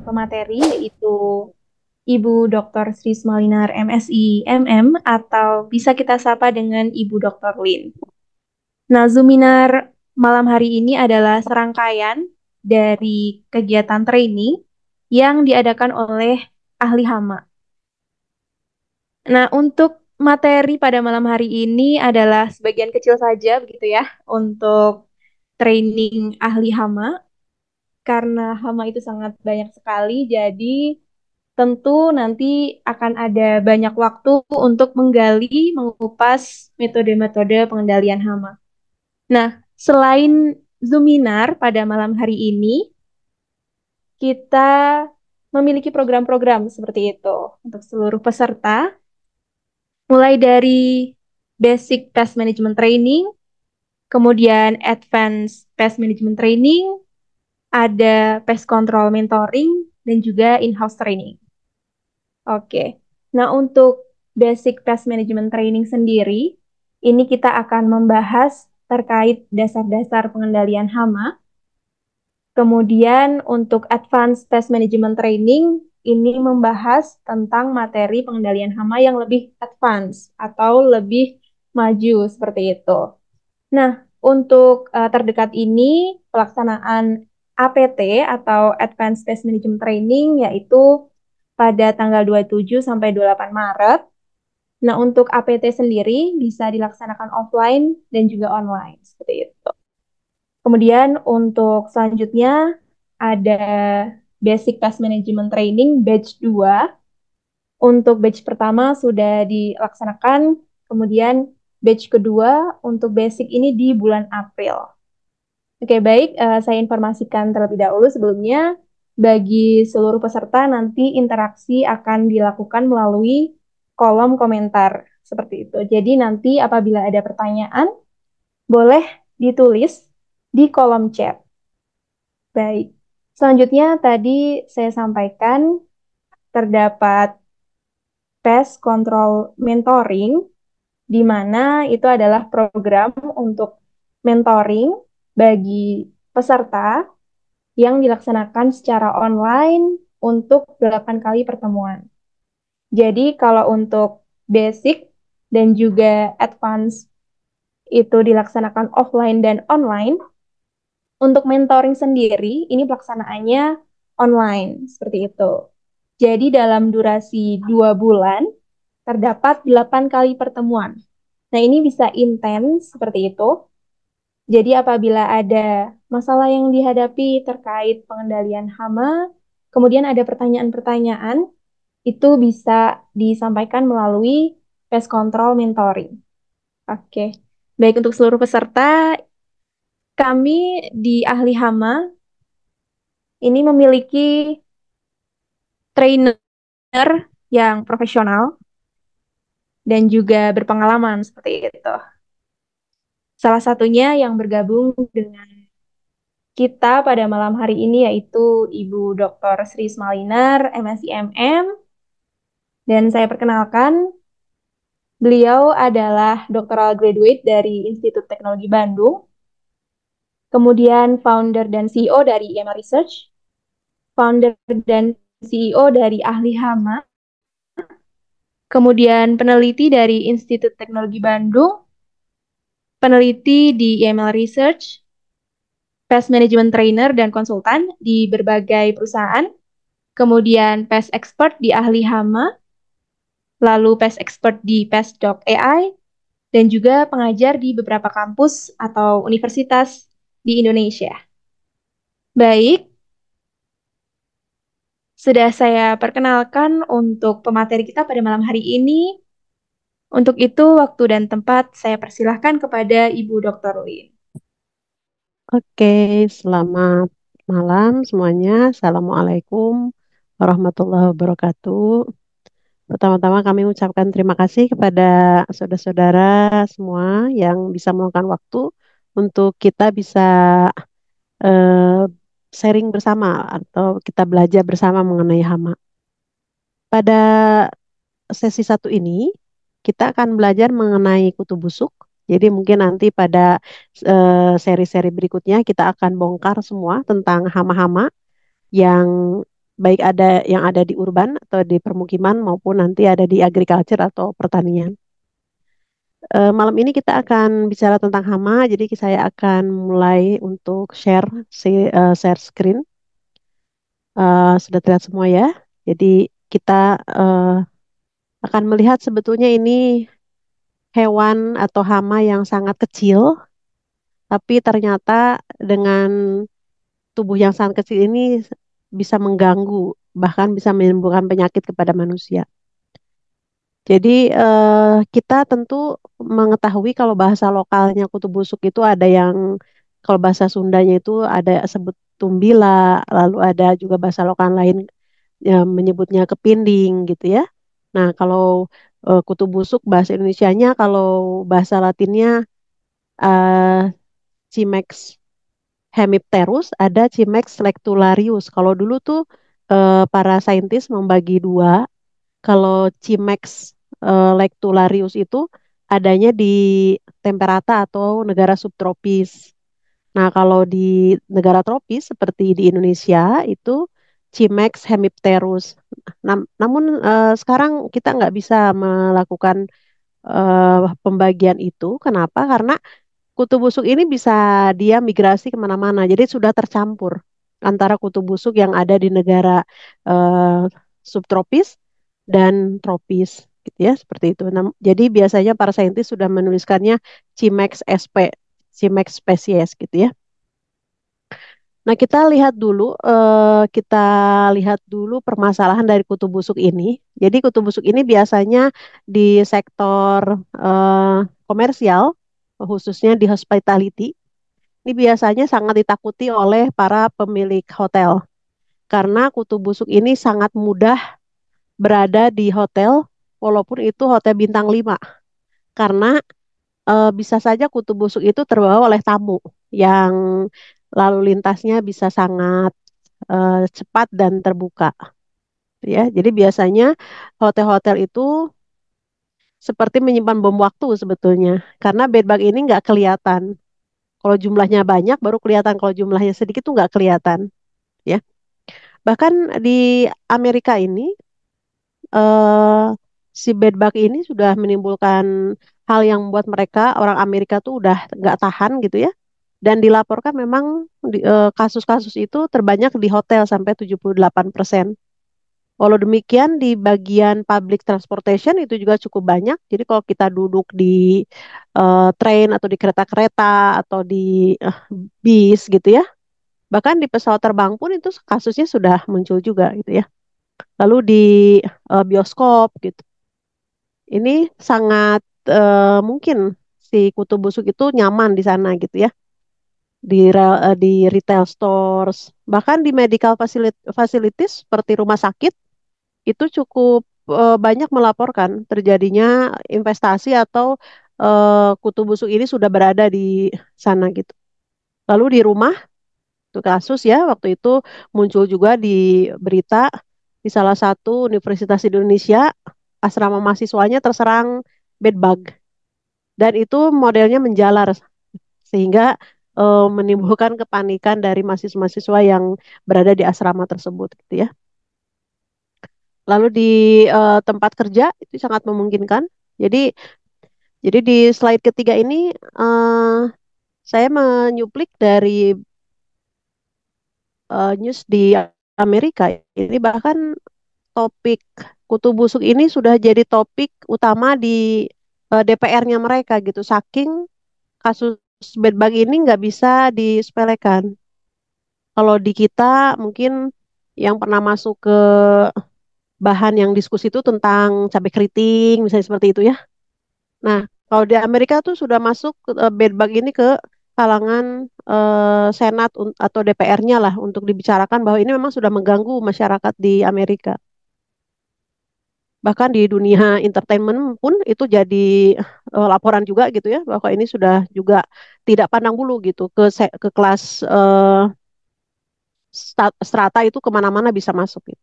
pemateri yaitu Ibu Dr. Sri Smalinar MSI MM atau bisa kita sapa dengan Ibu Dr. Lin. Nah, Zuminar malam hari ini adalah serangkaian dari kegiatan training yang diadakan oleh ahli hama. Nah, untuk materi pada malam hari ini adalah sebagian kecil saja begitu ya untuk training ahli hama karena hama itu sangat banyak sekali, jadi tentu nanti akan ada banyak waktu untuk menggali, mengupas metode-metode pengendalian hama. Nah, selain Zuminar pada malam hari ini, kita memiliki program-program seperti itu untuk seluruh peserta, mulai dari Basic Pest Management Training, kemudian Advanced Pest Management Training, ada Pest Control Mentoring, dan juga In-House Training. Oke, nah untuk Basic Pest Management Training sendiri, ini kita akan membahas terkait dasar-dasar pengendalian hama. Kemudian untuk Advanced Pest Management Training, ini membahas tentang materi pengendalian hama yang lebih advance atau lebih maju seperti itu. Nah, untuk terdekat ini pelaksanaan APT atau Advanced Pest Management Training yaitu pada tanggal 27 sampai 28 Maret. Nah, untuk APT sendiri bisa dilaksanakan offline dan juga online seperti itu. Kemudian untuk selanjutnya ada Basic Pest Management Training batch 2. Untuk batch pertama sudah dilaksanakan, kemudian batch kedua untuk basic ini di bulan April. Oke, baik, saya informasikan terlebih dahulu sebelumnya, bagi seluruh peserta nanti interaksi akan dilakukan melalui kolom komentar, seperti itu. Jadi nanti apabila ada pertanyaan, boleh ditulis di kolom chat. Baik, selanjutnya tadi saya sampaikan terdapat Pest Control Mentoring, di mana itu adalah program untuk mentoring bagi peserta yang dilaksanakan secara online untuk 8 kali pertemuan. Jadi kalau untuk basic dan juga advance itu dilaksanakan offline dan online, untuk mentoring sendiri ini pelaksanaannya online seperti itu. Jadi dalam durasi 2 bulan terdapat 8 kali pertemuan. Nah, ini bisa intens seperti itu. Jadi apabila ada masalah yang dihadapi terkait pengendalian hama, kemudian ada pertanyaan-pertanyaan, itu bisa disampaikan melalui pest control mentoring. Oke. Baik, untuk seluruh peserta, kami di Ahli Hama ini memiliki trainer yang profesional dan juga berpengalaman seperti itu. Salah satunya yang bergabung dengan kita pada malam hari ini yaitu Ibu Dr. Sri Smalinar, MSI MM. Dan saya perkenalkan, beliau adalah doctoral graduate dari Institut Teknologi Bandung, kemudian founder dan CEO dari IMA Research, founder dan CEO dari Ahli Hama, kemudian peneliti dari Institut Teknologi Bandung, peneliti di IML Research, pest management trainer dan konsultan di berbagai perusahaan, kemudian pest expert di Ahli Hama, lalu pest expert di Pest.ai, dan juga pengajar di beberapa kampus atau universitas di Indonesia. Baik, sudah saya perkenalkan untuk pemateri kita pada malam hari ini. Untuk itu, waktu dan tempat saya persilahkan kepada Ibu Dr. Lin. Oke, selamat malam semuanya. Assalamualaikum warahmatullahi wabarakatuh. Pertama-tama kami ucapkan terima kasih kepada saudara-saudara semua yang bisa meluangkan waktu untuk kita bisa eh, sharing bersama atau kita belajar bersama mengenai hama. Pada sesi satu ini, kita akan belajar mengenai kutu busuk. Jadi mungkin nanti pada seri-seri berikutnya kita akan bongkar semua tentang hama-hama yang baik ada yang ada di urban atau di permukiman maupun nanti ada di agriculture atau pertanian. Malam ini kita akan bicara tentang hama, jadi saya akan mulai untuk share screen. Sudah terlihat semua ya. Jadi kita eh, akan melihat sebetulnya ini hewan atau hama yang sangat kecil, tapi ternyata dengan tubuh yang sangat kecil ini bisa mengganggu, bahkan bisa menimbulkan penyakit kepada manusia. Jadi kita tentu mengetahui kalau bahasa lokalnya kutu busuk itu ada yang kalau bahasa Sundanya itu ada sebut tumbila, lalu ada juga bahasa lokal lain yang menyebutnya kepinding gitu ya. Nah, kalau kutu busuk bahasa Indonesianya, kalau bahasa Latinnya eh, Cimex hemipterus, ada Cimex lectularius. Kalau dulu tuh para saintis membagi dua. Kalau Cimex lectularius itu adanya di temperata atau negara subtropis. Nah, kalau di negara tropis seperti di Indonesia itu Cimex hemipterus. Namun sekarang kita nggak bisa melakukan pembagian itu. Kenapa? Karena kutu busuk ini bisa dia migrasi kemana-mana. Jadi sudah tercampur antara kutu busuk yang ada di negara eh, subtropis dan tropis, gitu ya, seperti itu. Jadi biasanya para saintis sudah menuliskannya Cimex sp, Cimex spesies, gitu ya. Nah, kita lihat dulu permasalahan dari kutu busuk ini. Jadi kutu busuk ini biasanya di sektor komersial, khususnya di hospitality. Ini biasanya sangat ditakuti oleh para pemilik hotel karena kutu busuk ini sangat mudah berada di hotel, walaupun itu hotel bintang 5. Karena bisa saja kutu busuk itu terbawa oleh tamu yang lalu lintasnya bisa sangat cepat dan terbuka, ya. Jadi biasanya hotel-hotel itu seperti menyimpan bom waktu sebetulnya, karena bedbug ini nggak kelihatan. Kalau jumlahnya banyak baru kelihatan, kalau jumlahnya sedikit tuh nggak kelihatan, ya. Bahkan di Amerika ini eh, si bedbug ini sudah menimbulkan hal yang membuat mereka orang Amerika tuh udah nggak tahan gitu ya. Dan dilaporkan memang kasus-kasus itu terbanyak di hotel sampai 78%. Walau demikian di bagian public transportation itu juga cukup banyak. Jadi kalau kita duduk di train atau di kereta-kereta atau di eh, bis gitu ya. Bahkan di pesawat terbang pun itu kasusnya sudah muncul juga gitu ya. Lalu di bioskop gitu. Ini sangat mungkin si kutu busuk itu nyaman di sana gitu ya. Di retail stores, bahkan di medical facilities seperti rumah sakit itu cukup banyak melaporkan terjadinya investasi atau kutu busuk ini sudah berada di sana gitu. Lalu di rumah itu kasus ya waktu itu muncul juga di berita di salah satu universitas di Indonesia asrama mahasiswanya terserang bedbug dan itu modelnya menjalar sehingga menimbulkan kepanikan dari mahasiswa-mahasiswa yang berada di asrama tersebut gitu ya. Lalu di tempat kerja itu sangat memungkinkan. Jadi jadi di slide ketiga ini saya menyuplik dari news di Amerika. Ini bahkan topik kutu busuk ini sudah jadi topik utama di DPR-nya mereka gitu. Saking kasus bedbug ini nggak bisa disepelekan. Kalau di kita mungkin yang pernah masuk ke bahan yang diskusi itu tentang cabai keriting, misalnya seperti itu ya. Nah, kalau di Amerika tuh sudah masuk bedbug ini ke kalangan Senat atau DPR-nya lah untuk dibicarakan bahwa ini memang sudah mengganggu masyarakat di Amerika. Bahkan di dunia entertainment pun itu jadi laporan juga gitu ya, bahwa ini sudah juga tidak pandang bulu gitu ke kelas strata itu kemana-mana bisa masuk gitu.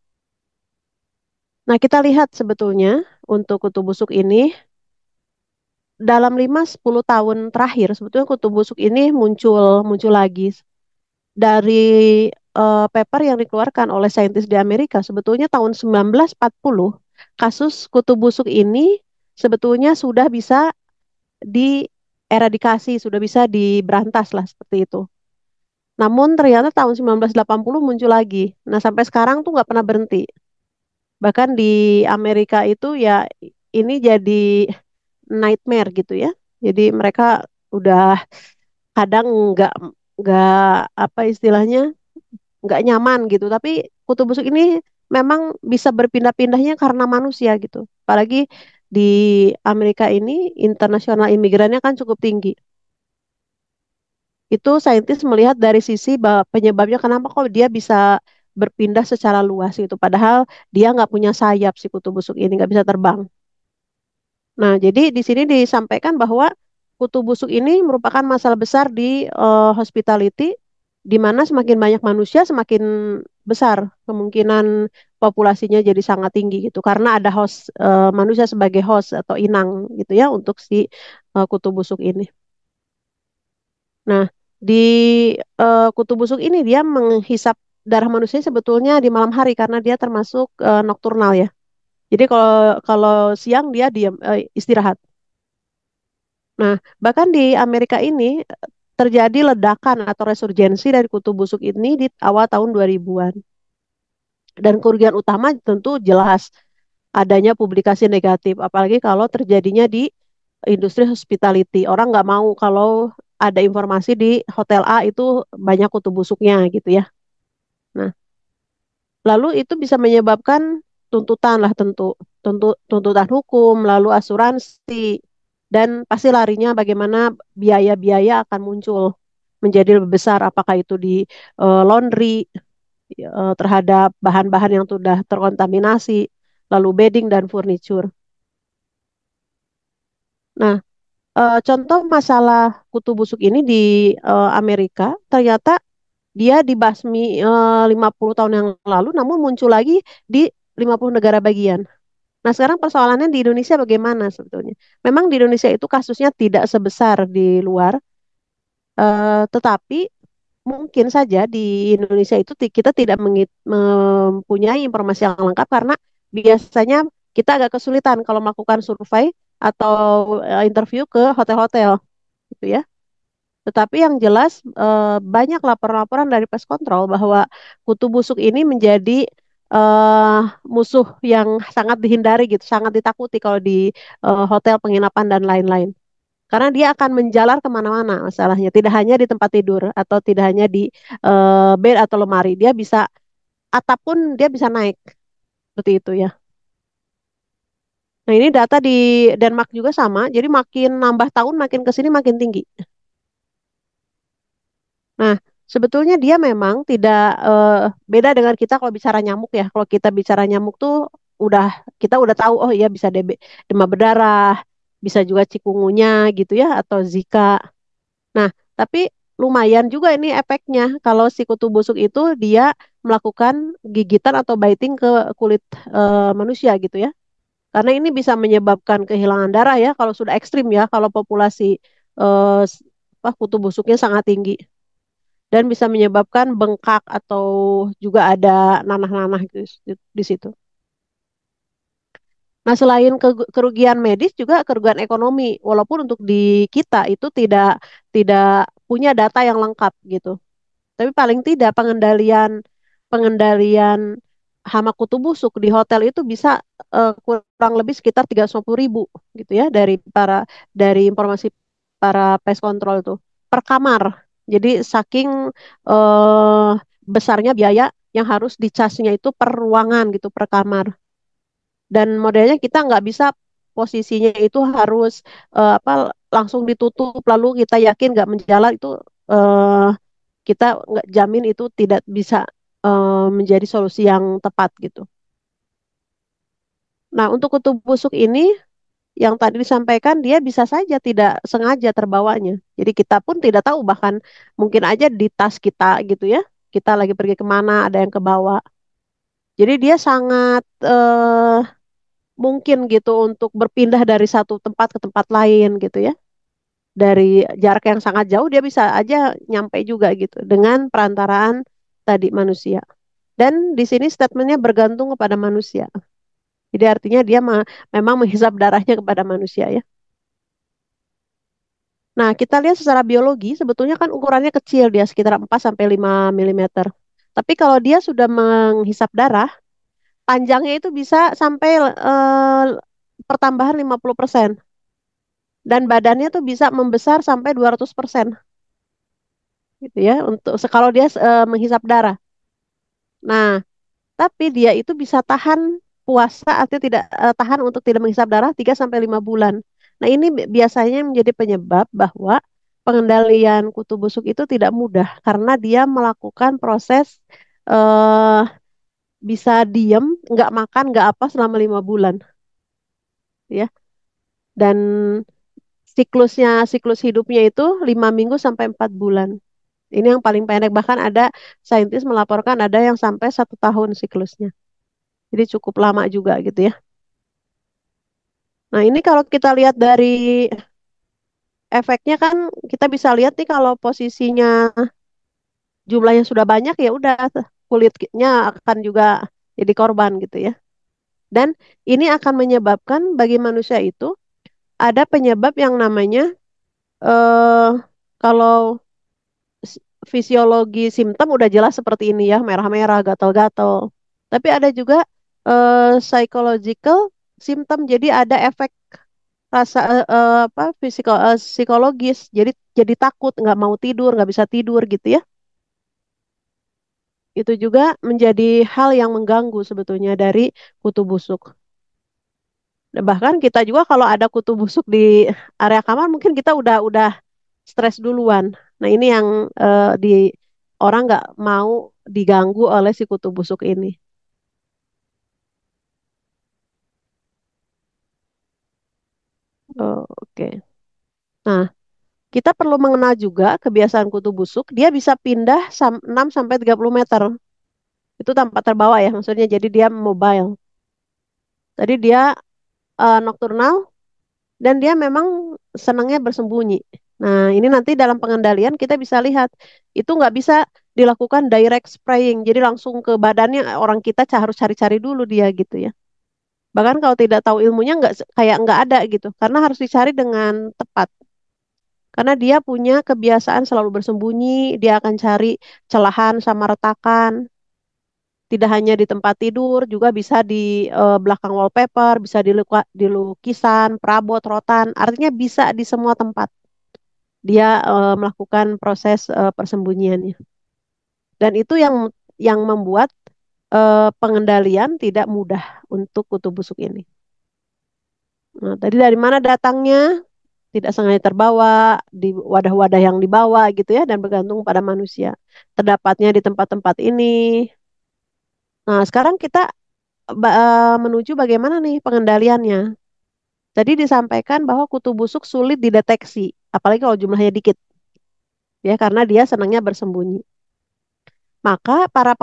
Nah, kita lihat sebetulnya untuk kutu busuk ini dalam 5-10 tahun terakhir sebetulnya kutu busuk ini muncul muncul lagi dari paper yang dikeluarkan oleh saintis di Amerika. Sebetulnya tahun 1940 kasus kutu busuk ini sebetulnya sudah bisa dieradikasi, sudah bisa diberantas lah seperti itu. Namun ternyata tahun 1980 muncul lagi. Nah sampai sekarang tuh nggak pernah berhenti. Bahkan di Amerika itu ya ini jadi nightmare gitu ya. Jadi mereka udah kadang nggak apa istilahnya nggak nyaman gitu. Tapi kutu busuk ini memang bisa berpindah-pindahnya karena manusia gitu. Apalagi di Amerika ini internasional imigrannya kan cukup tinggi. Itu saintis melihat dari sisi penyebabnya kenapa kok dia bisa berpindah secara luas gitu. Padahal dia nggak punya sayap si kutu busuk ini nggak bisa terbang. Nah, jadi di sini disampaikan bahwa kutu busuk ini merupakan masalah besar di hospitality, di mana semakin banyak manusia, semakin besar kemungkinan populasinya jadi sangat tinggi gitu, karena ada manusia sebagai host atau inang gitu ya untuk si kutu busuk ini. Nah, di kutu busuk ini dia menghisap darah manusia sebetulnya di malam hari karena dia termasuk nokturnal ya. Jadi kalau kalau siang dia diam istirahat. Nah, bahkan di Amerika ini terjadi ledakan atau resurgensi dari kutu busuk ini di awal tahun 2000-an. Dan kerugian utama tentu jelas adanya publikasi negatif, apalagi kalau terjadinya di industri hospitality. Orang nggak mau kalau ada informasi di hotel A itu banyak kutu busuknya gitu ya. Nah, lalu itu bisa menyebabkan tuntutan lah tuntutan hukum, lalu asuransi, dan pasti larinya bagaimana biaya-biaya akan muncul menjadi lebih besar, apakah itu di laundry, terhadap bahan-bahan yang sudah terkontaminasi, lalu bedding dan furniture. Nah, contoh masalah kutu busuk ini di Amerika, ternyata dia dibasmi 50 tahun yang lalu, namun muncul lagi di 50 negara bagian. Nah, sekarang persoalannya di Indonesia bagaimana sebetulnya? Memang di Indonesia itu kasusnya tidak sebesar di luar, tetapi mungkin saja di Indonesia itu kita tidak mempunyai informasi yang lengkap karena biasanya kita agak kesulitan kalau melakukan survei atau interview ke hotel-hotel gitu ya. Tetapi yang jelas banyak laporan-laporan dari pest control bahwa kutu busuk ini menjadi eh, musuh yang sangat dihindari gitu, sangat ditakuti kalau di hotel penginapan dan lain-lain. Karena dia akan menjalar kemana-mana masalahnya. Tidak hanya di tempat tidur atau tidak hanya di bed atau lemari. Dia bisa, atap pun dia bisa naik. Seperti itu ya. Nah ini data di Denmark juga sama. Jadi makin nambah tahun makin ke sini makin tinggi. Nah, sebetulnya dia memang tidak beda dengan kita kalau bicara nyamuk ya. Kalau kita bicara nyamuk tuh udah kita udah tahu oh iya bisa demam berdarah, bisa juga cikungunya gitu ya atau Zika. Nah, tapi lumayan juga ini efeknya kalau si kutu busuk itu dia melakukan gigitan atau biting ke kulit manusia gitu ya. Karena ini bisa menyebabkan kehilangan darah ya kalau sudah ekstrim ya, kalau populasi kutu busuknya sangat tinggi dan bisa menyebabkan bengkak atau juga ada nanah-nanah gitu di situ. Nah, selain kerugian medis juga kerugian ekonomi, walaupun untuk di kita itu tidak punya data yang lengkap gitu. Tapi paling tidak pengendalian pengendalian hama kutu busuk di hotel itu bisa kurang lebih sekitar 350.000 gitu ya dari informasi para pest control itu per kamar. Jadi saking eh, besarnya biaya yang harus dicasnya itu per ruangan gitu per kamar. Dan modelnya kita nggak bisa posisinya itu harus apa langsung ditutup lalu kita yakin nggak menjalar itu eh, kita nggak jamin itu tidak bisa menjadi solusi yang tepat gitu. Nah, untuk kutu busuk ini yang tadi disampaikan dia bisa saja tidak sengaja terbawanya. Jadi kita pun tidak tahu bahkan mungkin aja di tas kita gitu ya. Kita lagi pergi kemana ada yang kebawa. Jadi dia sangat mungkin gitu untuk berpindah dari satu tempat ke tempat lain gitu ya. Dari jarak yang sangat jauh dia bisa aja nyampe juga gitu dengan perantaraan tadi manusia. Dan di sini statementnya bergantung kepada manusia. Jadi artinya dia memang menghisap darahnya kepada manusia ya. Nah, kita lihat secara biologi sebetulnya kan ukurannya kecil dia sekitar 4 sampai 5 milimeter. Tapi kalau dia sudah menghisap darah, panjangnya itu bisa sampai pertambahan 50%. Dan badannya tuh bisa membesar sampai 200% gitu ya untuk kalau dia menghisap darah. Nah, tapi dia itu bisa tahan puasa artinya tidak tahan untuk tidak menghisap darah 3 sampai 5 bulan. Nah, ini biasanya menjadi penyebab bahwa pengendalian kutu busuk itu tidak mudah karena dia melakukan proses eh, bisa diem, nggak makan, nggak apa selama 5 bulan, ya. Dan siklus hidupnya itu 5 minggu sampai 4 bulan. Ini yang paling pendek. Bahkan ada saintis melaporkan ada yang sampai 1 tahun siklusnya. Jadi cukup lama juga gitu ya. Nah, ini kalau kita lihat dari efeknya kan kita bisa lihat nih kalau posisinya jumlahnya sudah banyak ya udah kulitnya akan juga jadi korban gitu ya. Dan ini akan menyebabkan bagi manusia itu ada penyebab yang namanya eh kalau fisiologi simptom udah jelas seperti ini ya, merah-merah, gatal-gatal. Tapi ada juga psychological symptom, jadi ada efek rasa apa psikologis, jadi takut, nggak mau tidur, nggak bisa tidur gitu ya. Itu juga menjadi hal yang mengganggu sebetulnya dari kutu busuk. Dan bahkan kita juga kalau ada kutu busuk di area kamar mungkin kita udah stres duluan. Nah ini yang di orang nggak mau diganggu oleh si kutu busuk ini. Oh, oke. Nah, kita perlu mengenal juga kebiasaan kutu busuk. Dia bisa pindah 6 sampai 30 meter. Itu tanpa terbawa ya, maksudnya jadi dia mobile. Tadi dia nokturnal dan dia memang senangnya bersembunyi. Nah, ini nanti dalam pengendalian kita bisa lihat itu nggak bisa dilakukan direct spraying. Jadi langsung ke badannya orang kita harus cari-cari dulu dia gitu ya. Bahkan kalau tidak tahu ilmunya nggak kayak nggak ada gitu, karena harus dicari dengan tepat. Karena dia punya kebiasaan selalu bersembunyi, dia akan cari celahan sama retakan. Tidak hanya di tempat tidur, juga bisa di belakang wallpaper, bisa di lukisan, perabot, rotan. Artinya bisa di semua tempat. Dia melakukan proses persembunyiannya. Dan itu yang membuat pengendalian tidak mudah untuk kutu busuk ini. Nah, tadi dari mana datangnya? Tidak sengaja terbawa di wadah-wadah yang dibawa gitu ya dan bergantung pada manusia. Terdapatnya di tempat-tempat ini. Nah, sekarang kita menuju bagaimana nih pengendaliannya. Tadi disampaikan bahwa kutu busuk sulit dideteksi, apalagi kalau jumlahnya dikit, ya karena dia senangnya bersembunyi. Maka para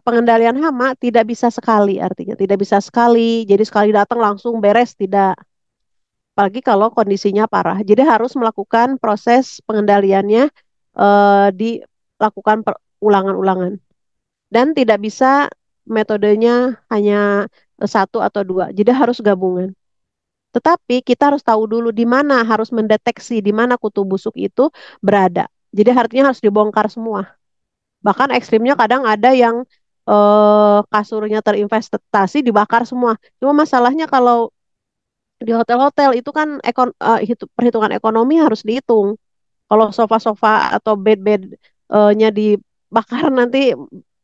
pengendalian hama tidak bisa sekali, artinya tidak bisa sekali. Jadi sekali datang langsung beres tidak. Apalagi kalau kondisinya parah. Jadi harus melakukan proses pengendaliannya dilakukan ulangan-ulangan. Dan tidak bisa metodenya hanya satu atau dua. Jadi harus gabungan. Tetapi kita harus tahu dulu di mana harus mendeteksi di mana kutu busuk itu berada. Jadi artinya harus dibongkar semua. Bahkan ekstrimnya kadang ada yang kasurnya terinvestasi dibakar semua. Cuma masalahnya kalau di hotel-hotel itu kan perhitungan ekonomi harus dihitung. Kalau sofa-sofa atau bed-bednya dibakar nanti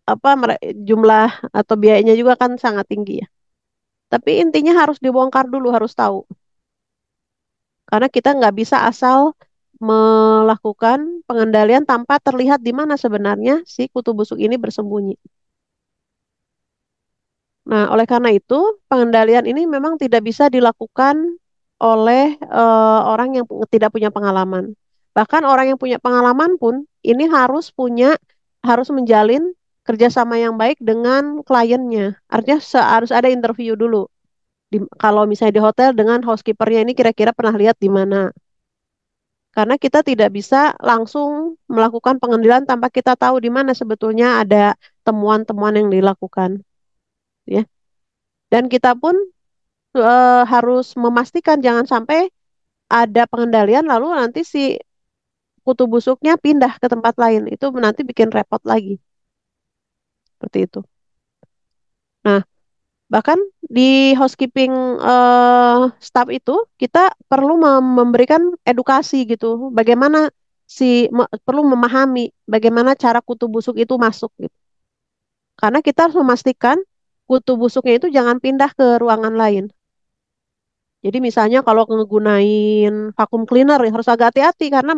apa jumlah atau biayanya juga kan sangat tinggi ya. Tapi intinya harus dibongkar dulu, harus tahu. Karena kita nggak bisa asal melakukan pengendalian tanpa terlihat di mana sebenarnya si kutu busuk ini bersembunyi. Nah, oleh karena itu, pengendalian ini memang tidak bisa dilakukan oleh orang yang tidak punya pengalaman. Bahkan orang yang punya pengalaman pun ini harus menjalin kerjasama yang baik dengan kliennya. Artinya harus ada interview dulu. Kalau misalnya di hotel dengan housekeepernya ini kira-kira pernah lihat di mana. Karena kita tidak bisa langsung melakukan pengendalian tanpa kita tahu di mana sebetulnya ada temuan-temuan yang dilakukan, ya. Dan kita pun harus memastikan jangan sampai ada pengendalian lalu nanti si kutu busuknya pindah ke tempat lain. Itu nanti bikin repot lagi, seperti itu. Nah, bahkan di housekeeping staff itu kita perlu memberikan edukasi gitu. Bagaimana perlu memahami bagaimana cara kutu busuk itu masuk gitu. Karena kita harus memastikan kutu busuknya itu jangan pindah ke ruangan lain. Jadi misalnya kalau ngegunain vacuum cleaner ya harus agak hati-hati karena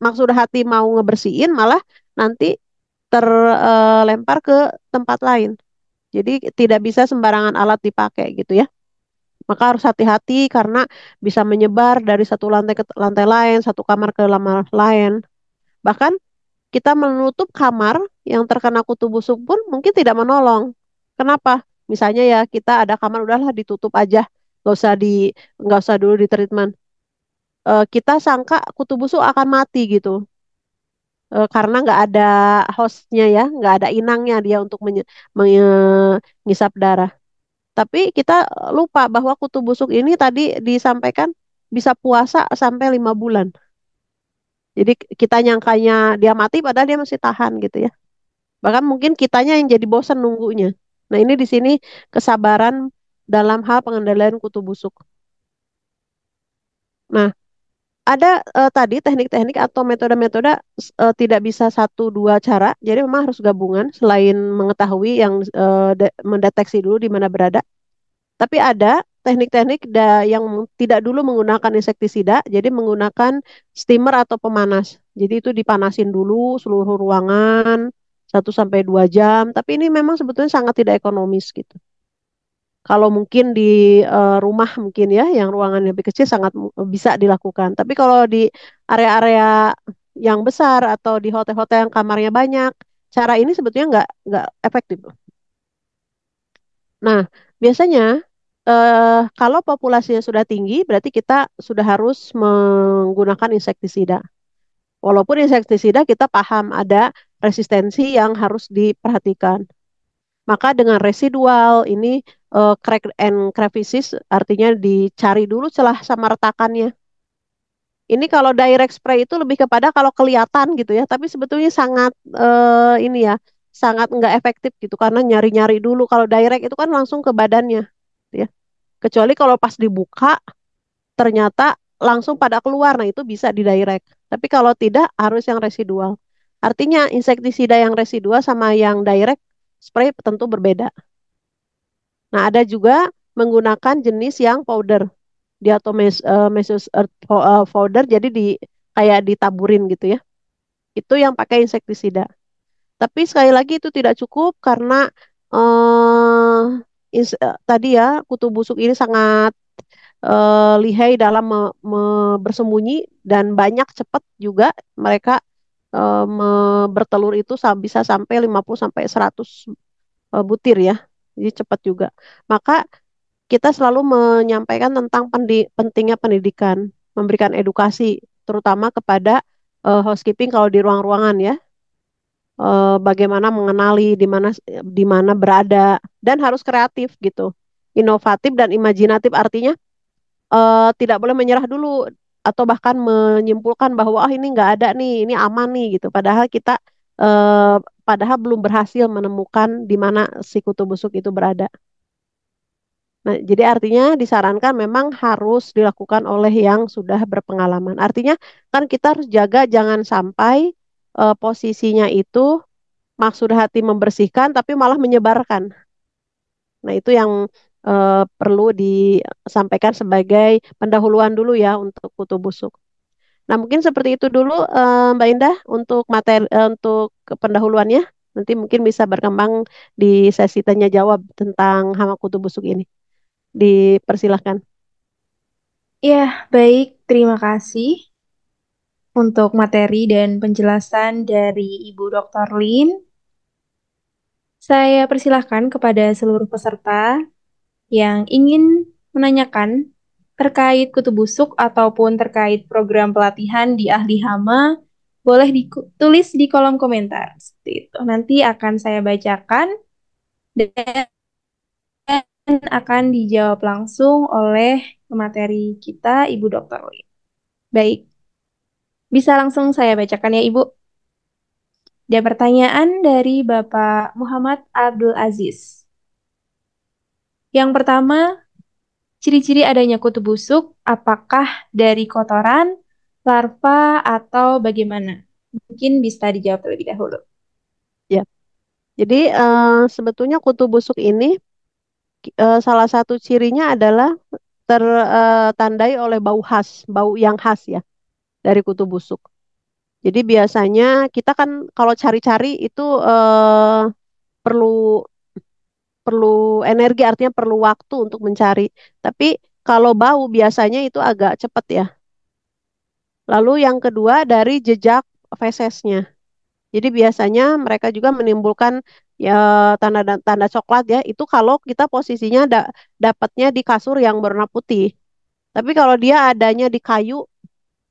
maksud hati mau ngebersihin malah nanti terlempar ke tempat lain. Jadi tidak bisa sembarangan alat dipakai gitu ya. Maka harus hati-hati karena bisa menyebar dari satu lantai ke lantai lain, satu kamar ke kamar lain. Bahkan kita menutup kamar yang terkena kutu busuk pun mungkin tidak menolong. Kenapa? Misalnya ya kita ada kamar udahlah ditutup aja, nggak usah dulu di treatment. Kita sangka kutu busuk akan mati gitu. Karena nggak ada hostnya ya, nggak ada inangnya dia untuk mengisap darah. Tapi kita lupa bahwa kutu busuk ini tadi disampaikan bisa puasa sampai 5 bulan. Jadi kita nyangkanya dia mati padahal dia masih tahan gitu ya. Bahkan mungkin kitanya yang jadi bosan nunggunya. Nah ini di sini kesabaran dalam hal pengendalian kutu busuk. Nah ada tadi teknik-teknik atau metode-metode tidak bisa satu dua cara. Jadi memang harus gabungan selain mengetahui yang mendeteksi dulu di mana berada. Tapi ada teknik-teknik yang tidak dulu menggunakan insektisida, jadi menggunakan steamer atau pemanas. Jadi itu dipanasin dulu seluruh ruangan 1 sampai 2 jam. Tapi ini memang sebetulnya sangat tidak ekonomis gitu. Kalau mungkin di rumah mungkin ya, yang ruangannya lebih kecil sangat bisa dilakukan. Tapi kalau di area-area yang besar atau di hotel-hotel yang kamarnya banyak, cara ini sebetulnya nggak efektif. Nah, biasanya kalau populasinya sudah tinggi, berarti kita sudah harus menggunakan insektisida. Walaupun insektisida kita paham ada resistensi yang harus diperhatikan. Maka dengan residual ini crack and crevices artinya dicari dulu celah sama retakannya. Ini kalau direct spray itu lebih kepada kalau kelihatan gitu ya, tapi sebetulnya sangat ini ya, sangat nggak efektif gitu karena nyari-nyari dulu. Kalau direct itu kan langsung ke badannya, gitu ya. Kecuali kalau pas dibuka ternyata langsung pada keluar, nah itu bisa di direct. Tapi kalau tidak harus yang residual. Artinya insektisida yang residual sama yang direct spray tentu berbeda. Nah ada juga menggunakan jenis yang powder, diatomesus earth powder, jadi kayak ditaburin gitu ya. Itu yang pakai insektisida. Tapi sekali lagi itu tidak cukup karena tadi ya kutu busuk ini sangat lihai dalam bersembunyi dan banyak cepat juga mereka bertelur itu bisa sampai 50 sampai 100 butir ya. Jadi cepat juga. Maka kita selalu menyampaikan tentang pentingnya pendidikan, memberikan edukasi terutama kepada housekeeping kalau di ruang-ruangan ya. Bagaimana mengenali di mana berada dan harus kreatif gitu. Inovatif dan imajinatif artinya tidak boleh menyerah dulu atau bahkan menyimpulkan bahwa ini nggak ada nih, ini aman nih gitu. Eh, padahal belum berhasil menemukan di mana si kutu busuk itu berada. Nah, jadi artinya disarankan memang harus dilakukan oleh yang sudah berpengalaman. Artinya kan kita harus jaga jangan sampai posisinya itu maksud hati membersihkan tapi malah menyebarkan. Nah, itu yang perlu disampaikan sebagai pendahuluan dulu ya untuk kutu busuk. Nah, mungkin seperti itu dulu Mbak Indah untuk untuk pendahuluannya. Nanti mungkin bisa berkembang di sesi tanya jawab tentang hama kutu busuk ini. Dipersilahkan. Ya, baik. Terima kasih untuk materi dan penjelasan dari Ibu Dr. Lin. Saya persilahkan kepada seluruh peserta yang ingin menanyakan terkait kutu busuk ataupun terkait program pelatihan di ahli hama, boleh ditulis di kolom komentar. Seperti itu. Nanti akan saya bacakan dan akan dijawab langsung oleh pemateri kita, Ibu Dr. Lin. Baik, bisa langsung saya bacakan ya, Ibu. Ada pertanyaan dari Bapak Muhammad Abdul Aziz. Yang pertama, ciri-ciri adanya kutu busuk, apakah dari kotoran, larva, atau bagaimana? Mungkin bisa dijawab terlebih dahulu. Ya, jadi sebetulnya kutu busuk ini salah satu cirinya adalah tertandai oleh bau khas, bau yang khas ya dari kutu busuk. Jadi biasanya kita kan kalau cari-cari itu perlu perlu energi, artinya perlu waktu untuk mencari. Tapi kalau bau biasanya itu agak cepat ya. Lalu yang kedua dari jejak fesesnya. Jadi biasanya mereka juga menimbulkan ya tanda tanda coklat ya. Itu kalau kita posisinya dapatnya di kasur yang berwarna putih. Tapi kalau dia adanya di kayu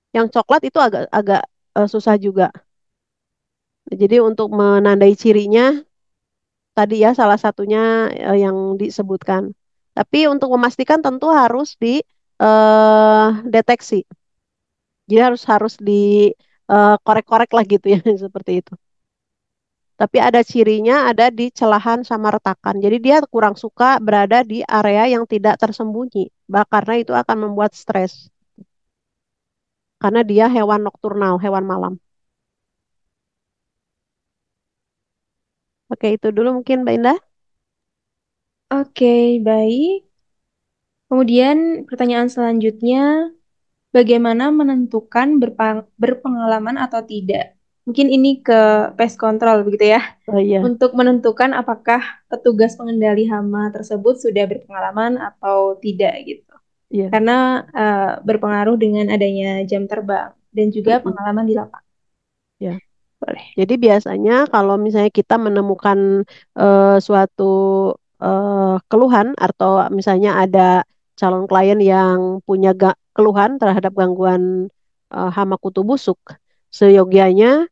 yang coklat itu agak agak susah juga. Jadi untuk menandai cirinya tadi ya salah satunya yang disebutkan. Tapi untuk memastikan tentu harus deteksi. Jadi harus harus di korek-korek lah gitu ya seperti itu. Tapi ada cirinya ada di celahan sama retakan. Jadi dia kurang suka berada di area yang tidak tersembunyi. Karena itu akan membuat stres. Karena dia hewan nokturnal, hewan malam. Oke, itu dulu mungkin Mbak Indah. Oke, baik. Kemudian pertanyaan selanjutnya, bagaimana menentukan berpengalaman atau tidak? Mungkin ini ke pest control begitu ya. Oh iya, Untuk menentukan apakah petugas pengendali hama tersebut sudah berpengalaman atau tidak gitu. iya. Karena berpengaruh dengan adanya jam terbang dan juga Mm-mm, pengalaman di lapangan. ya. Boleh. Jadi biasanya kalau misalnya kita menemukan suatu keluhan atau misalnya ada calon klien yang punya keluhan terhadap gangguan hama kutu busuk, seyogianya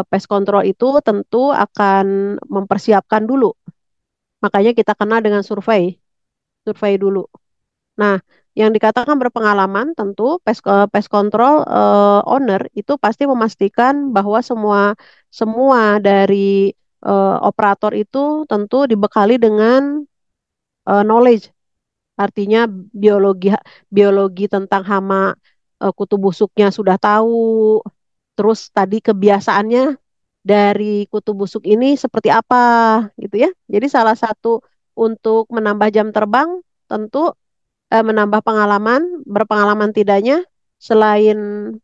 pest control itu tentu akan mempersiapkan dulu. Makanya kita kenal dengan survei, survei dulu. Nah, yang dikatakan berpengalaman tentu pest control owner itu pasti memastikan bahwa semua semua dari operator itu tentu dibekali dengan knowledge, artinya biologi biologi tentang hama kutu busuknya sudah tahu, terus tadi kebiasaannya dari kutu busuk ini seperti apa gitu ya. Jadi salah satu untuk menambah jam terbang tentu menambah pengalaman, berpengalaman tidaknya, selain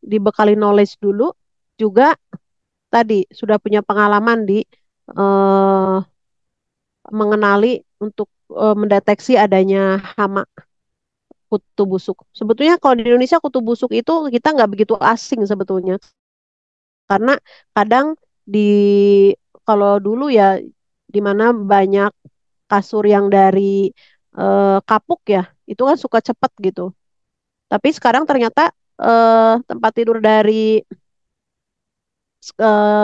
dibekali knowledge dulu, juga tadi sudah punya pengalaman di eh, mengenali untuk mendeteksi adanya hama kutu busuk. Sebetulnya kalau di Indonesia kutu busuk itu kita nggak begitu asing sebetulnya, karena kadang di kalau dulu ya di mana banyak kasur yang dari kapuk ya, itu kan suka cepet gitu. Tapi sekarang ternyata tempat tidur dari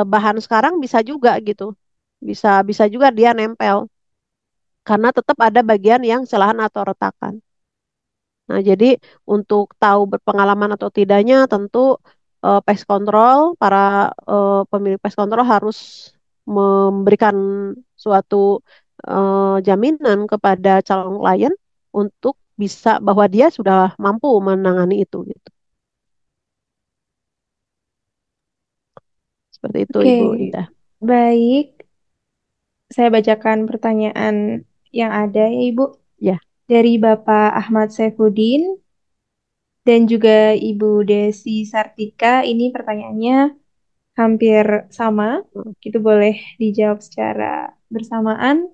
bahan sekarang bisa juga gitu. Bisa bisa juga dia nempel karena tetap ada bagian yang celahan atau retakan. Nah, jadi untuk tahu berpengalaman atau tidaknya tentu pest control, para pemilik pest control harus memberikan suatu jaminan kepada calon klien untuk bisa bahwa dia sudah mampu menangani itu gitu. Seperti itu Oke, Ibu Indah. baik. Saya bacakan pertanyaan yang ada ya Ibu. Ya. Dari Bapak Ahmad Saifuddin dan juga Ibu Desi Sartika. Ini pertanyaannya hampir sama. Hmm. Itu boleh dijawab secara bersamaan.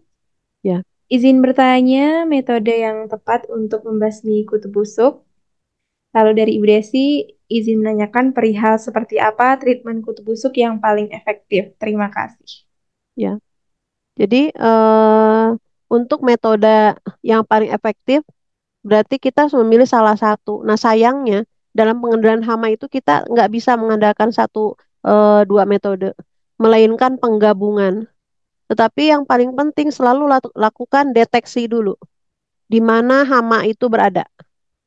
Ya. Izin bertanya, metode yang tepat untuk membasmi kutu busuk. Lalu dari Ibu Desi, izin menanyakan perihal seperti apa treatment kutu busuk yang paling efektif. Terima kasih. Ya, jadi untuk metode yang paling efektif Berarti kita harus memilih salah satu. Nah, sayangnya dalam pengendalian hama itu kita nggak bisa mengandalkan satu dua metode, melainkan penggabungan. Tetapi yang paling penting selalu lakukan deteksi dulu di mana hama itu berada.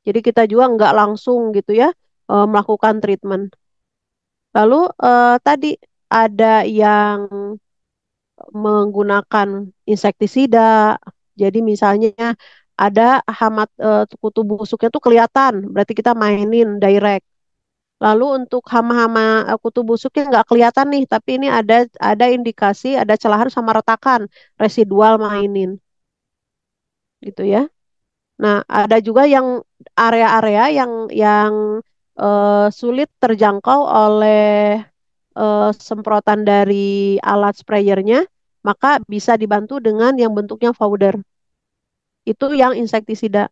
Jadi kita juga nggak langsung gitu ya melakukan treatment. Lalu tadi ada yang menggunakan insektisida. Jadi misalnya ada hama kutu busuknya tuh kelihatan, berarti kita mainin direct. Lalu untuk hama-hama kutu busuknya nggak kelihatan nih, tapi ini ada indikasi ada celahan sama retakan residual mainin, gitu ya. Nah, ada juga yang area-area yang sulit terjangkau oleh semprotan dari alat sprayernya, maka bisa dibantu dengan yang bentuknya powder. Itu yang insektisida,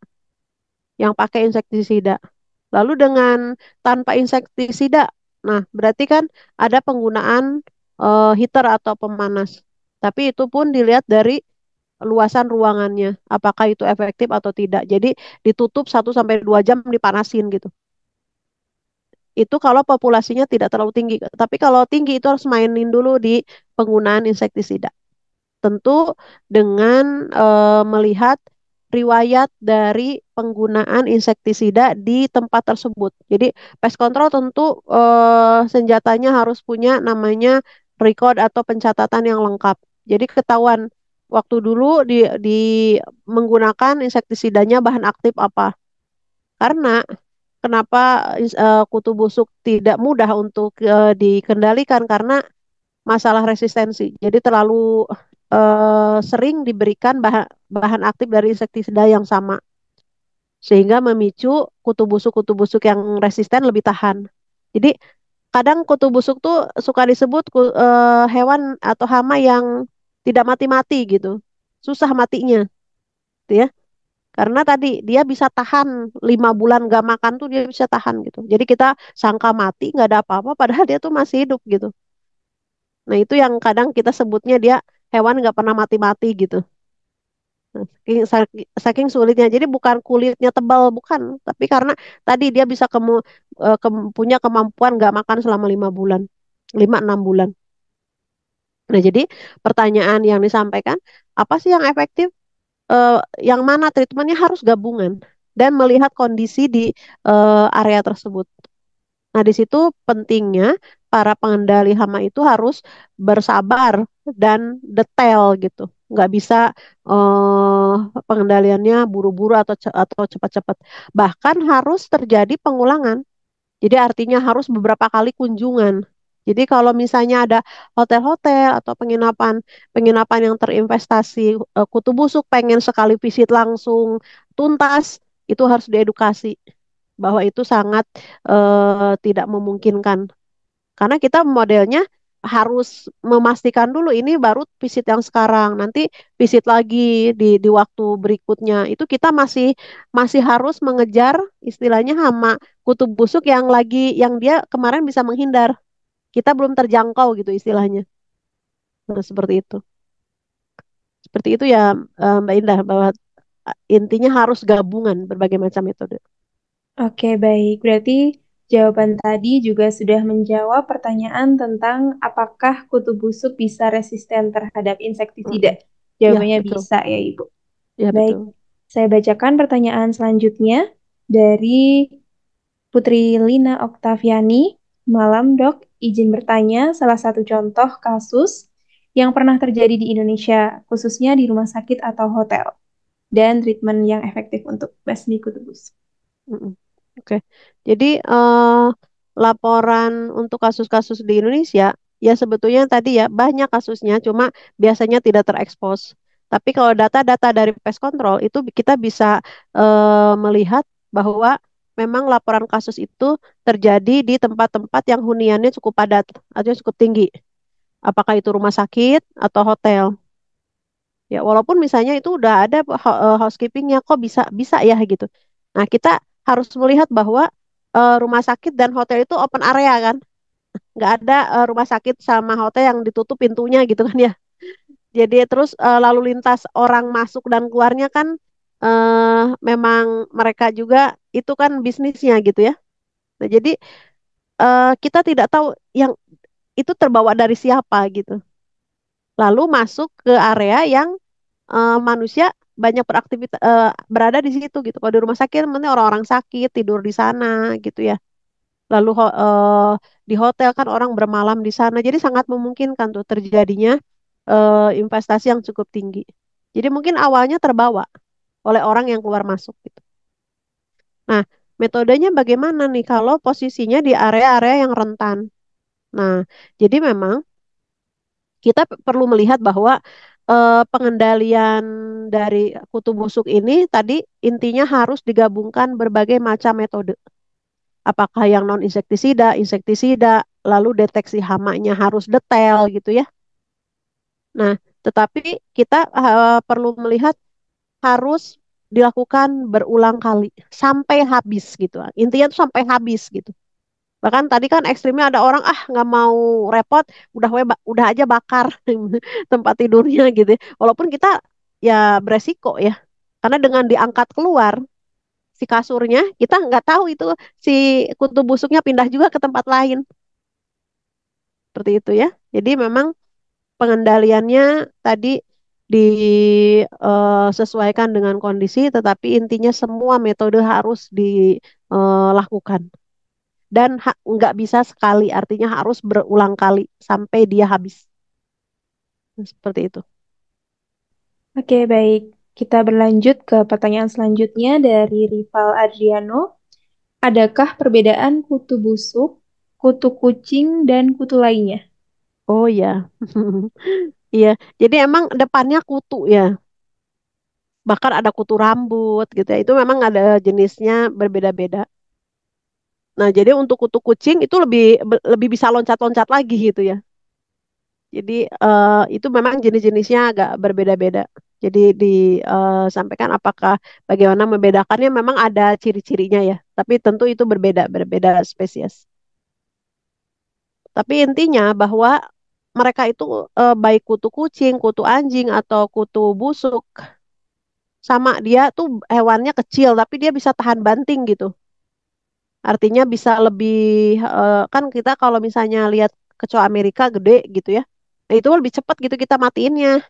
yang pakai insektisida. Lalu dengan tanpa insektisida, nah berarti kan ada penggunaan heater atau pemanas. Tapi itu pun dilihat dari luasan ruangannya, apakah itu efektif atau tidak. Jadi ditutup 1 sampai 2 jam dipanasin gitu. Itu kalau populasinya tidak terlalu tinggi. Tapi kalau tinggi itu harus mainin dulu di penggunaan insektisida. Tentu dengan melihat riwayat dari penggunaan insektisida di tempat tersebut. Jadi pest control tentu senjatanya harus punya namanya record atau pencatatan yang lengkap. Jadi ketahuan waktu dulu di menggunakan insektisidanya bahan aktif apa. Karena kenapa kutu busuk tidak mudah untuk dikendalikan karena masalah resistensi. Jadi terlalu sering diberikan bahan aktif dari insektisida yang sama sehingga memicu kutu busuk yang resisten lebih tahan. Jadi kadang kutu busuk tuh suka disebut hewan atau hama yang tidak mati-mati gitu. Susah matinya, gitu ya. Karena tadi dia bisa tahan 5 bulan gak makan tuh dia bisa tahan gitu. Jadi kita sangka mati nggak ada apa-apa, padahal dia tuh masih hidup gitu. Nah itu yang kadang kita sebutnya dia hewan nggak pernah mati-mati gitu. Nah, saking sulitnya. Jadi bukan kulitnya tebal, bukan. Tapi karena tadi dia bisa punya kemampuan nggak makan selama 5 bulan. 5-6 bulan. Nah jadi pertanyaan yang disampaikan, apa sih yang efektif? Yang mana treatmentnya harus gabungan. Dan melihat kondisi di area tersebut. Nah, di situ pentingnya para pengendali hama itu harus bersabar dan detail gitu. Nggak bisa pengendaliannya buru-buru atau cepat-cepat. Bahkan harus terjadi pengulangan. Jadi artinya harus beberapa kali kunjungan. Jadi kalau misalnya ada hotel-hotel atau penginapan yang terinvestasi kutu busuk pengen sekali visit langsung tuntas, itu harus diedukasi bahwa itu sangat tidak memungkinkan. Karena kita modelnya harus memastikan dulu ini baru visit yang sekarang, nanti visit lagi di waktu berikutnya. Itu kita masih masih harus mengejar istilahnya hama kutu busuk yang dia kemarin bisa menghindar. Kita belum terjangkau gitu istilahnya. Nah, seperti itu. Seperti itu ya Mbak Indah bahwa intinya harus gabungan berbagai macam metode. Oke, baik. Berarti jawaban tadi juga sudah menjawab pertanyaan tentang apakah kutu busuk bisa resisten terhadap insektisida. Mm-mm. Ya, Jawabannya betul. bisa ya, Ibu. Ya, Baik, betul. saya bacakan pertanyaan selanjutnya dari Putri Lina Oktaviani. Malam, Dok. Izin bertanya salah satu contoh kasus yang pernah terjadi di Indonesia, khususnya di rumah sakit atau hotel, dan treatment yang efektif untuk basmi kutu busuk. Mm-mm. Oke, jadi laporan untuk kasus-kasus di Indonesia, ya sebetulnya tadi ya banyak kasusnya, cuma biasanya tidak terekspos. Tapi kalau data-data dari pest control itu kita bisa melihat bahwa memang laporan kasus itu terjadi di tempat-tempat yang huniannya cukup padat atau cukup tinggi. Apakah itu rumah sakit atau hotel? Ya, walaupun misalnya itu udah ada housekeepingnya, kok bisa bisa ya gitu. Nah, kita harus melihat bahwa rumah sakit dan hotel itu open area kan, nggak ada rumah sakit sama hotel yang ditutup pintunya gitu kan ya. Jadi terus lalu lintas orang masuk dan keluarnya kan memang mereka juga itu kan bisnisnya gitu ya. Nah, jadi kita tidak tahu yang itu terbawa dari siapa gitu. Lalu masuk ke area yang manusia banyak beraktivitas berada di situ gitu. Kalau di rumah sakit, mending orang-orang sakit tidur di sana gitu ya. Lalu di hotel kan orang bermalam di sana. Jadi sangat memungkinkan tuh terjadinya investasi yang cukup tinggi. Jadi mungkin awalnya terbawa oleh orang yang keluar masuk gitu. Nah, metodenya bagaimana nih kalau posisinya di area-area yang rentan? Nah, jadi memang kita perlu melihat bahwa pengendalian dari kutu busuk ini tadi intinya harus digabungkan berbagai macam metode. Apakah yang non insektisida, insektisida, lalu deteksi hamanya harus detail gitu ya. Nah, tetapi kita perlu melihat harus dilakukan berulang kali sampai habis gitu. Intinya tuh sampai habis gitu. Bahkan tadi kan ekstrimnya ada orang nggak mau repot, udah aja bakar tempat tidurnya gitu, ya. Walaupun kita ya beresiko ya. Karena dengan diangkat keluar si kasurnya, kita nggak tahu itu si kutu busuknya pindah juga ke tempat lain. Seperti itu ya. Jadi memang pengendaliannya tadi disesuaikan dengan kondisi, tetapi intinya semua metode harus dilakukan. Dan nggak bisa sekali, artinya harus berulang kali sampai dia habis. Nah, seperti itu. Oke, baik. Kita berlanjut ke pertanyaan selanjutnya dari Rival Adriano. Adakah perbedaan kutu busuk, kutu kucing, dan kutu lainnya? Oh ya, iya. Jadi emang depannya kutu ya. Bahkan ada kutu rambut gitu ya. Itu memang ada jenisnya berbeda-beda. Nah, jadi untuk kutu kucing itu lebih bisa loncat-loncat lagi gitu ya. Jadi itu memang jenis-jenisnya agak berbeda-beda. Jadi disampaikan apakah bagaimana membedakannya memang ada ciri-cirinya ya. Tapi tentu itu berbeda spesies. Tapi intinya bahwa mereka itu baik kutu kucing, kutu anjing atau kutu busuk sama dia tuh hewannya kecil tapi dia bisa tahan banting gitu. Artinya bisa lebih kan kita kalau misalnya lihat kecoa Amerika gede gitu ya. Nah, itu lebih cepat gitu kita matiinnya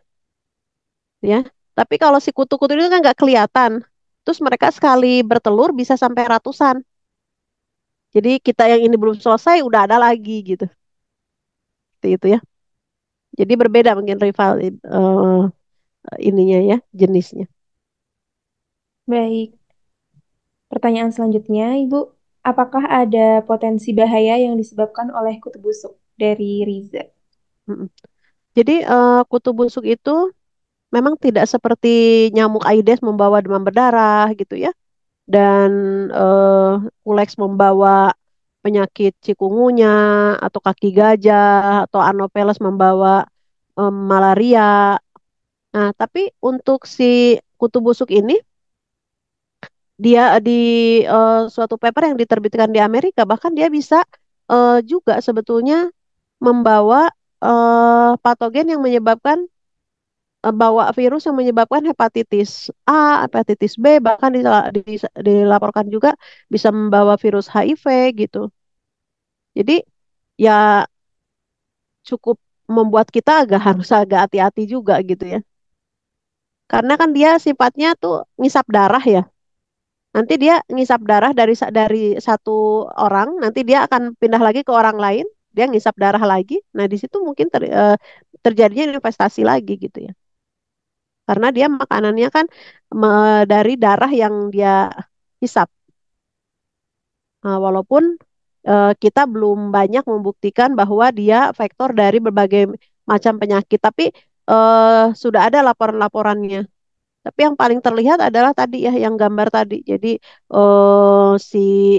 ya. Tapi kalau si kutu-kutu itu kan nggak kelihatan. Terus mereka sekali bertelur bisa sampai ratusan. Jadi kita yang ini belum selesai udah ada lagi gitu. Seperti itu ya. Jadi berbeda mungkin rival ininya ya jenisnya. Baik. Pertanyaan selanjutnya, Ibu. Apakah ada potensi bahaya yang disebabkan oleh kutu busuk? Dari Riza. Mm-mm. Jadi kutu busuk itu memang tidak seperti nyamuk Aedes membawa demam berdarah gitu ya, dan Kuleks membawa penyakit cikungunya atau kaki gajah atau Anopheles membawa malaria. Nah, tapi untuk si kutu busuk ini dia di suatu paper yang diterbitkan di Amerika bahkan dia bisa juga sebetulnya membawa patogen yang menyebabkan bawa virus yang menyebabkan hepatitis A, hepatitis B, bahkan dilaporkan juga bisa membawa virus HIV gitu. Jadi ya cukup membuat kita harus agak hati-hati juga gitu ya. Karena kan dia sifatnya tuh ngisap darah ya. Nanti dia ngisap darah dari satu orang, nanti dia akan pindah lagi ke orang lain, dia ngisap darah lagi. Nah, di situ mungkin terjadinya investasi lagi gitu ya. Karena dia makanannya kan dari darah yang dia hisap. Nah, walaupun kita belum banyak membuktikan bahwa dia vektor dari berbagai macam penyakit, tapi sudah ada laporan-laporannya. Tapi yang paling terlihat adalah tadi ya, yang gambar tadi. Jadi si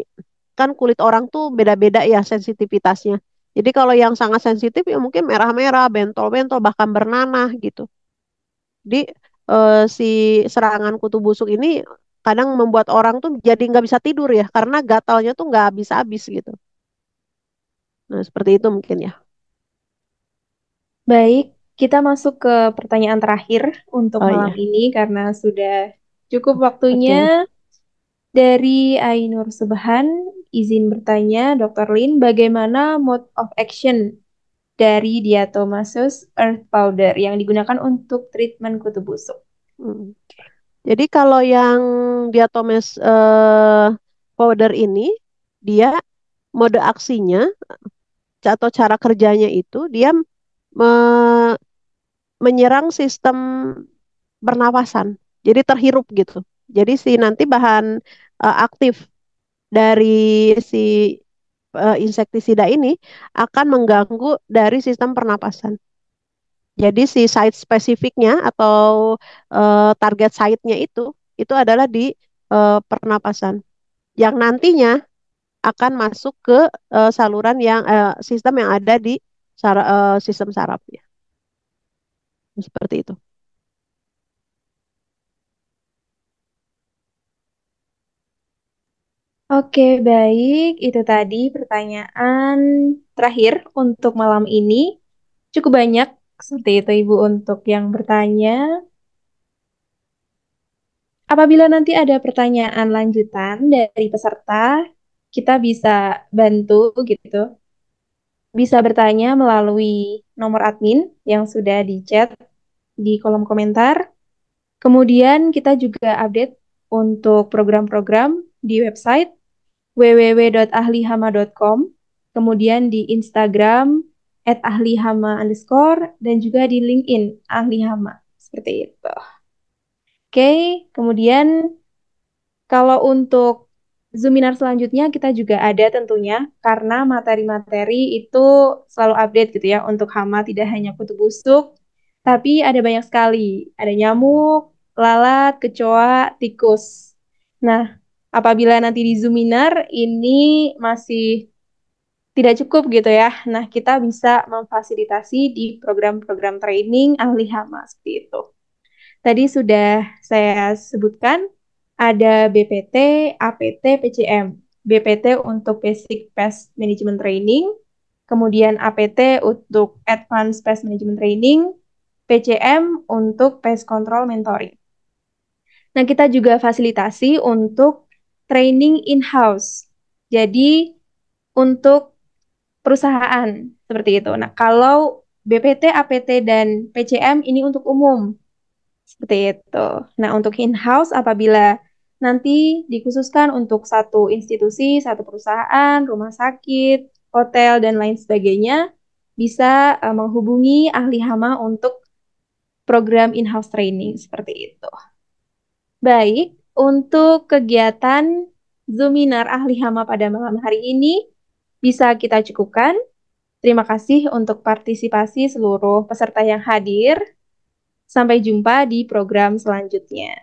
kan kulit orang tuh beda-beda ya sensitivitasnya. Jadi kalau yang sangat sensitif ya mungkin merah-merah, bentol-bentol, bahkan bernanah gitu. Jadi si serangan kutu busuk ini kadang membuat orang tuh jadi nggak bisa tidur ya karena gatalnya tuh nggak habis-habis gitu. Nah, seperti itu mungkin ya. Baik, kita masuk ke pertanyaan terakhir untuk Oh malam iya. ini karena sudah Cukup waktunya Oke. dari Ainur Subhan. Izin bertanya, Dr. Lin, bagaimana mode of action dari diatomaceous earth powder yang digunakan untuk treatment kutu busuk? Hmm. Jadi kalau yang diatomees powder ini, dia mode aksinya atau cara kerjanya itu dia me- menyerang sistem pernapasan. Jadi terhirup gitu. Jadi si nanti bahan aktif dari si insektisida ini akan mengganggu dari sistem pernapasan. Jadi si site spesifiknya atau target site-nya itu adalah di pernapasan yang nantinya akan masuk ke saluran yang sistem yang ada di sistem sarafnya. Seperti itu. Oke, baik. Itu tadi pertanyaan terakhir untuk malam ini. Cukup banyak seperti itu, Ibu, untuk yang bertanya. Apabila nanti ada pertanyaan lanjutan dari peserta, kita bisa bantu gitu. Bisa bertanya melalui nomor admin yang sudah di chat di kolom komentar. Kemudian kita juga update untuk program-program di website www.ahlihama.com, kemudian di Instagram @ahlihama_ dan juga di LinkedIn ahlihama. Seperti itu. Oke, kemudian kalau untuk Zoominar selanjutnya kita juga ada tentunya karena materi-materi itu selalu update gitu ya untuk hama tidak hanya kutu busuk, tapi ada banyak sekali. Ada nyamuk, lalat, kecoa, tikus. Nah, apabila nanti di Zoominar ini masih tidak cukup gitu ya. Nah, kita bisa memfasilitasi di program-program training ahli hama seperti itu. Tadi sudah saya sebutkan ada BPT, APT, PCM. BPT untuk Basic Pest Management Training, kemudian APT untuk Advanced Pest Management Training, PCM untuk Pest Control Mentoring. Nah, kita juga fasilitasi untuk training in-house. Jadi, untuk perusahaan seperti itu. Nah, kalau BPT, APT, dan PCM ini untuk umum. Seperti itu. Nah, untuk in-house apabila nanti dikhususkan untuk satu institusi, satu perusahaan, rumah sakit, hotel, dan lain sebagainya, bisa menghubungi ahli hama untuk program in-house training seperti itu. Baik, untuk kegiatan Zoominar ahli hama pada malam hari ini bisa kita cukupkan. Terima kasih untuk partisipasi seluruh peserta yang hadir. Sampai jumpa di program selanjutnya.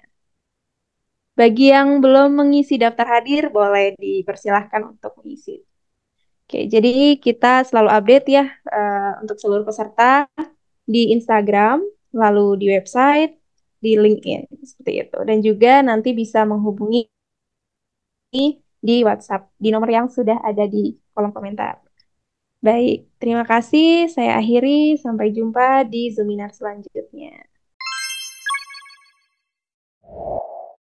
Bagi yang belum mengisi daftar hadir, boleh dipersilahkan untuk mengisi. Oke, jadi kita selalu update ya untuk seluruh peserta di Instagram, lalu di website, di LinkedIn, seperti itu. Dan juga nanti bisa menghubungi di WhatsApp, di nomor yang sudah ada di kolom komentar. Baik, terima kasih. Saya akhiri. Sampai jumpa di Zoominar selanjutnya.